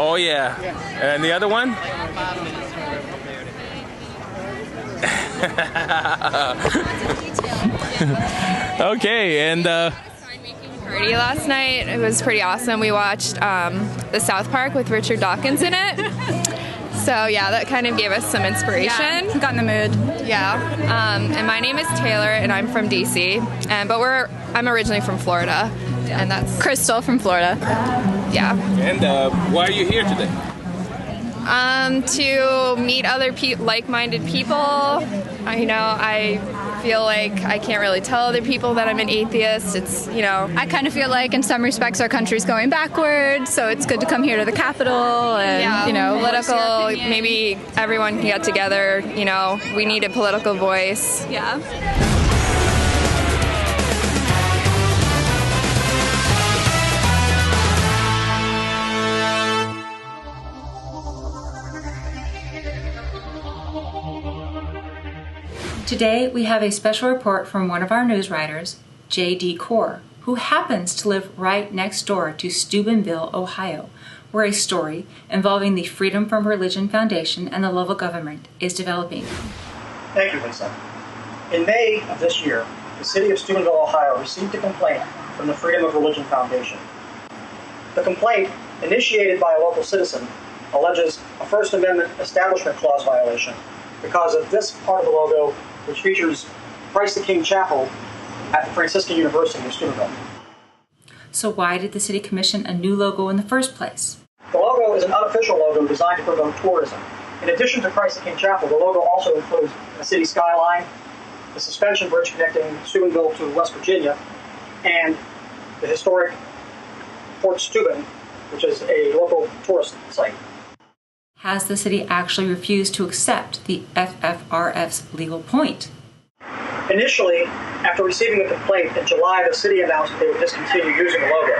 Oh yeah. And the other one? Okay, and Party last night. It was pretty awesome. We watched the South Park with Richard Dawkins in it. So yeah, that kind of gave us some inspiration. Yeah, got in the mood. Yeah. And my name is Taylor, and I'm from DC. But I'm originally from Florida, and that's Crystal from Florida. Yeah. And why are you here today? To meet other like-minded people. I feel like I can't really tell other people that I'm an atheist. I kind of feel like in some respects our country's going backwards, so it's good to come here to the Capitol and, political, maybe everyone can get together, we need a political voice. Yeah. Today, we have a special report from one of our news writers, J.D. Core, who happens to live right next door to Steubenville, Ohio, where a story involving the Freedom from Religion Foundation and the local government is developing. Thank you, Lisa. In May of this year, the city of Steubenville, Ohio received a complaint from the Freedom of Religion Foundation. The complaint, initiated by a local citizen, alleges a First Amendment Establishment Clause violation because of this part of the logo, which features Christ the King Chapel at the Franciscan University of Steubenville. So why did the city commission a new logo in the first place? The logo is an unofficial logo designed to promote tourism. In addition to Christ the King Chapel, the logo also includes the city skyline, the suspension bridge connecting Steubenville to West Virginia, and the historic Fort Steuben, which is a local tourist site. Has the city actually refused to accept the FFRF's legal point? Initially, after receiving the complaint in July, the city announced that they would discontinue using the logo.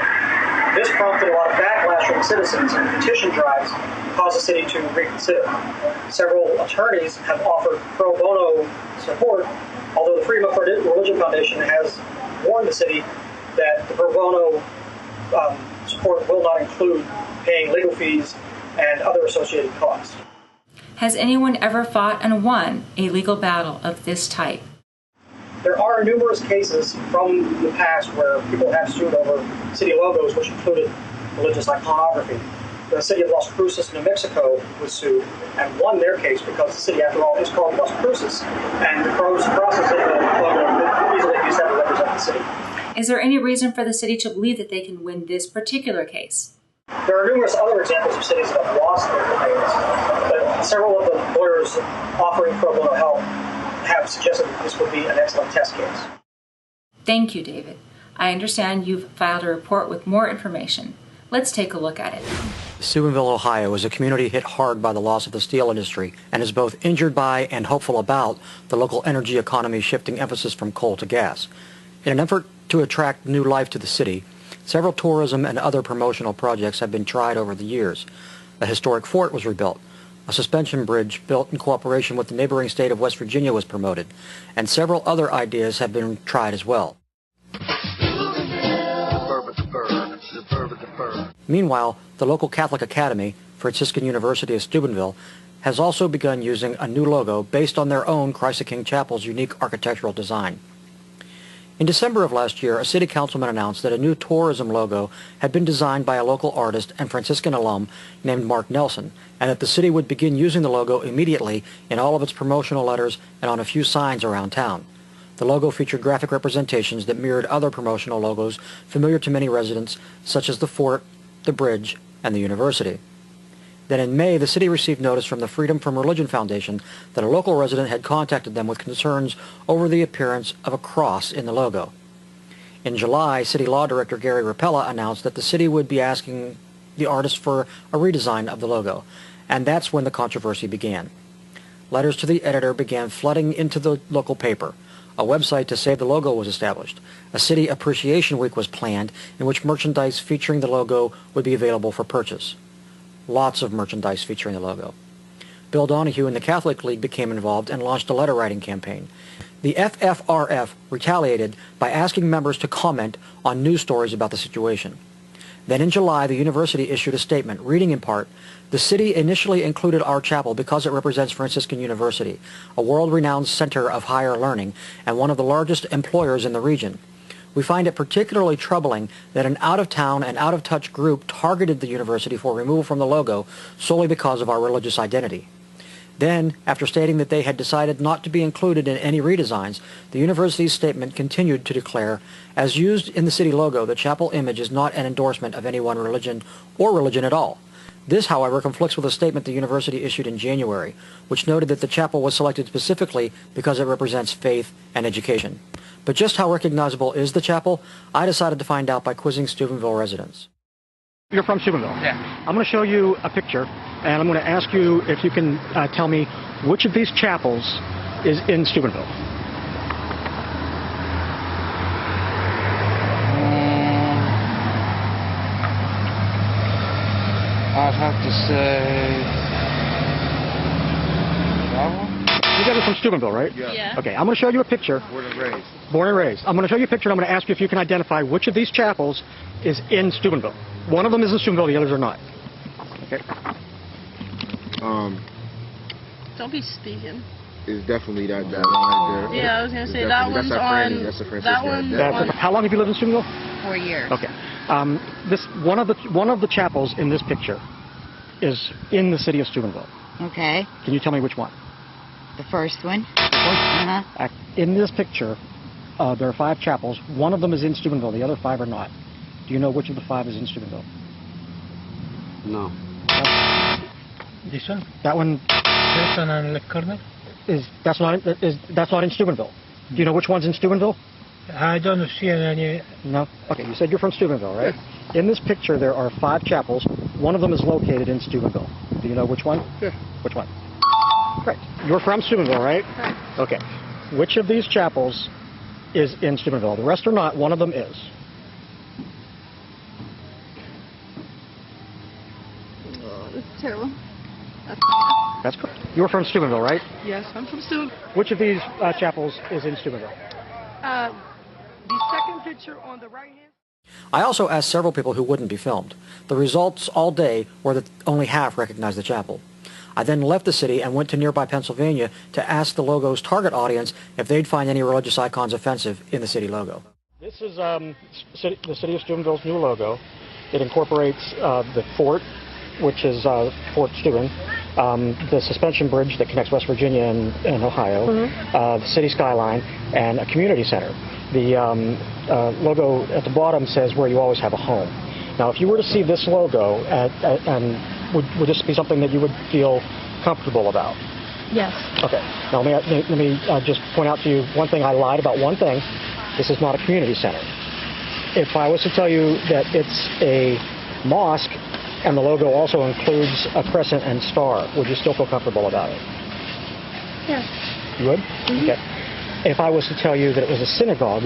This prompted a lot of backlash from citizens, and petition drives caused the city to reconsider. Several attorneys have offered pro bono support, although the Freedom of Religion Foundation has warned the city that the pro bono support will not include paying legal fees and other associated costs. Has anyone ever fought and won a legal battle of this type? There are numerous cases from the past where people have sued over city logos, which included religious iconography. The city of Las Cruces, New Mexico, was sued and won their case because the city, after all, is called Las Cruces, and the crosses in the logo could easily be said to represent the city. Is there any reason for the city to believe that they can win this particular case? There are numerous other examples of cities that have lost their claims, but several of the lawyers offering pro bono help have suggested that this would be an excellent test case. Thank you, David. I understand you've filed a report with more information. Let's take a look at it. Steubenville, Ohio is a community hit hard by the loss of the steel industry and is both injured by and hopeful about the local energy economy shifting emphasis from coal to gas. In an effort to attract new life to the city, several tourism and other promotional projects have been tried over the years. A historic fort was rebuilt. A suspension bridge built in cooperation with the neighboring state of West Virginia was promoted, and several other ideas have been tried as well. Meanwhile, the local Catholic Academy, Franciscan University of Steubenville, has also begun using a new logo based on their own Christ the King Chapel's unique architectural design. In December of last year, a city councilman announced that a new tourism logo had been designed by a local artist and Franciscan alum named Mark Nelson, and that the city would begin using the logo immediately in all of its promotional letters and on a few signs around town. The logo featured graphic representations that mirrored other promotional logos familiar to many residents, such as the fort, the bridge, and the university. Then in May, the city received notice from the Freedom from Religion Foundation that a local resident had contacted them with concerns over the appearance of a cross in the logo. In July, City Law Director Gary Rapella announced that the city would be asking the artist for a redesign of the logo, and that's when the controversy began. Letters to the editor began flooding into the local paper. A website to save the logo was established. A City Appreciation Week was planned in which merchandise featuring the logo would be available for purchase. Lots of merchandise featuring the logo. Bill Donahue and the Catholic League became involved and launched a letter-writing campaign. The FFRF retaliated by asking members to comment on news stories about the situation. Then in July, the university issued a statement reading in part, "The city initially included our chapel because it represents Franciscan University, a world-renowned center of higher learning and one of the largest employers in the region. We find it particularly troubling that an out-of-town and out-of-touch group targeted the university for removal from the logo solely because of our religious identity." Then, after stating that they had decided not to be included in any redesigns, the university's statement continued to declare, "As used in the city logo, the chapel image is not an endorsement of any one religion or religion at all." This, however, conflicts with a statement the university issued in January, which noted that the chapel was selected specifically because it represents faith and education. But just how recognizable is the chapel? I decided to find out by quizzing Steubenville residents. You're from Steubenville? Yeah. I'm going to show you a picture, and I'm going to ask you if you can tell me which of these chapels is in Steubenville. I'd have to say that one. You guys are from Steubenville, right? Yeah. Okay, I'm going to show you a picture. Born and raised. Born and raised. I'm going to show you a picture, and I'm going to ask you if you can identify which of these chapels is in Steubenville. One of them is in Steubenville, the others are not. Okay. Don't be speaking. It's definitely that one right there. Yeah, I was gonna say that one's on. That's a Franciscan. That one. How long have you lived in Steubenville? 4 years. Okay. This one of the chapels in this picture is in the city of Steubenville. Okay. Can you tell me which one? The first one. In this picture, there are 5 chapels. One of them is in Steubenville. The other 5 are not. Do you know which of the 5 is in Steubenville? No. This one? That one. This one on the corner? That's not in Steubenville. Do you know which one's in Steubenville? I don't see any. No. Okay. You said you're from Steubenville, right? In this picture, there are 5 chapels. One of them is located in Steubenville. Do you know which one? Yeah. Which one? Correct. You're from Steubenville, right? Correct. Okay. Which of these chapels is in Steubenville? The rest are not. One of them is. Oh, this is terrible. That's correct. You're from Steubenville, right? Yes, I'm from Steubenville. Which of these chapels is in Steubenville? The second picture on the right hand. I also asked several people who wouldn't be filmed. The results all day were that only half recognized the chapel. I then left the city and went to nearby Pennsylvania to ask the logo's target audience if they'd find any religious icons offensive in the city logo. This is the city of Steubenville's new logo. It incorporates the fort, which is Fort Steuben, the suspension bridge that connects West Virginia and Ohio, the city skyline, and a community center. The logo at the bottom says where you always have a home. Now, if you were to see this logo, would this be something that you would feel comfortable about? Yes. Okay. Now, let me just point out to you one thing. I lied about one thing. This is not a community center. If I was to tell you that it's a mosque and the logo also includes a crescent and star, would you still feel comfortable about it? Yes. You would? Okay. If I was to tell you that it was a synagogue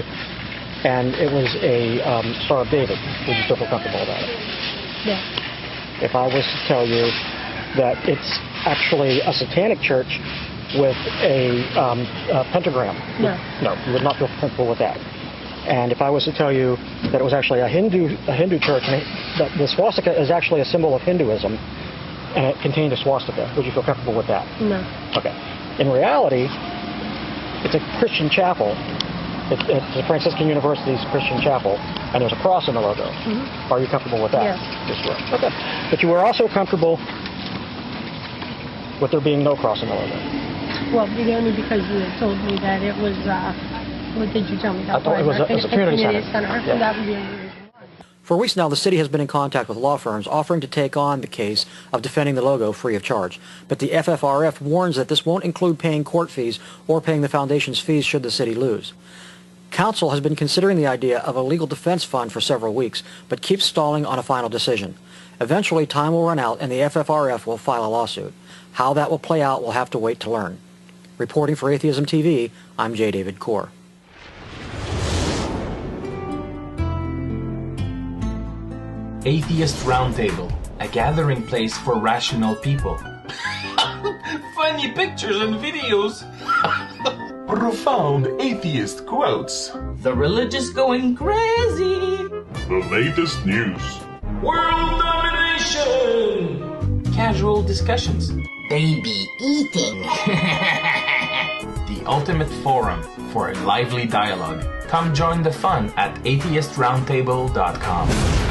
and it was a Star of David, would you still feel comfortable about it? Yes. If I was to tell you that it's actually a satanic church with a pentagram, No. No, you would not feel comfortable with that. And if I was to tell you that it was actually a Hindu church, and that the swastika is actually a symbol of Hinduism, and it contained a swastika, would you feel comfortable with that? No. Okay. In reality, it's a Christian chapel. It's a Franciscan University's Christian chapel, and there's a cross in the logo. Are you comfortable with that? Yes. Yes, you are. Okay. But you were also comfortable with there being no cross in the logo. Well, only because you had told me that it was. What did you tell me? I thought it was a community center. Yeah. That would be a reason. For weeks now, the city has been in contact with law firms offering to take on the case of defending the logo free of charge. But the FFRF warns that this won't include paying court fees or paying the foundation's fees should the city lose. Council has been considering the idea of a legal defense fund for several weeks, but keeps stalling on a final decision. Eventually, time will run out and the FFRF will file a lawsuit. How that will play out, we'll have to wait to learn. Reporting for Atheism TV, I'm J. David Core. Atheist Roundtable, a gathering place for rational people. Funny pictures and videos. Profound atheist quotes. The religious going crazy. The latest news. World domination! Casual discussions. Baby eating. The ultimate forum for a lively dialogue. Come join the fun at atheistroundtable.com.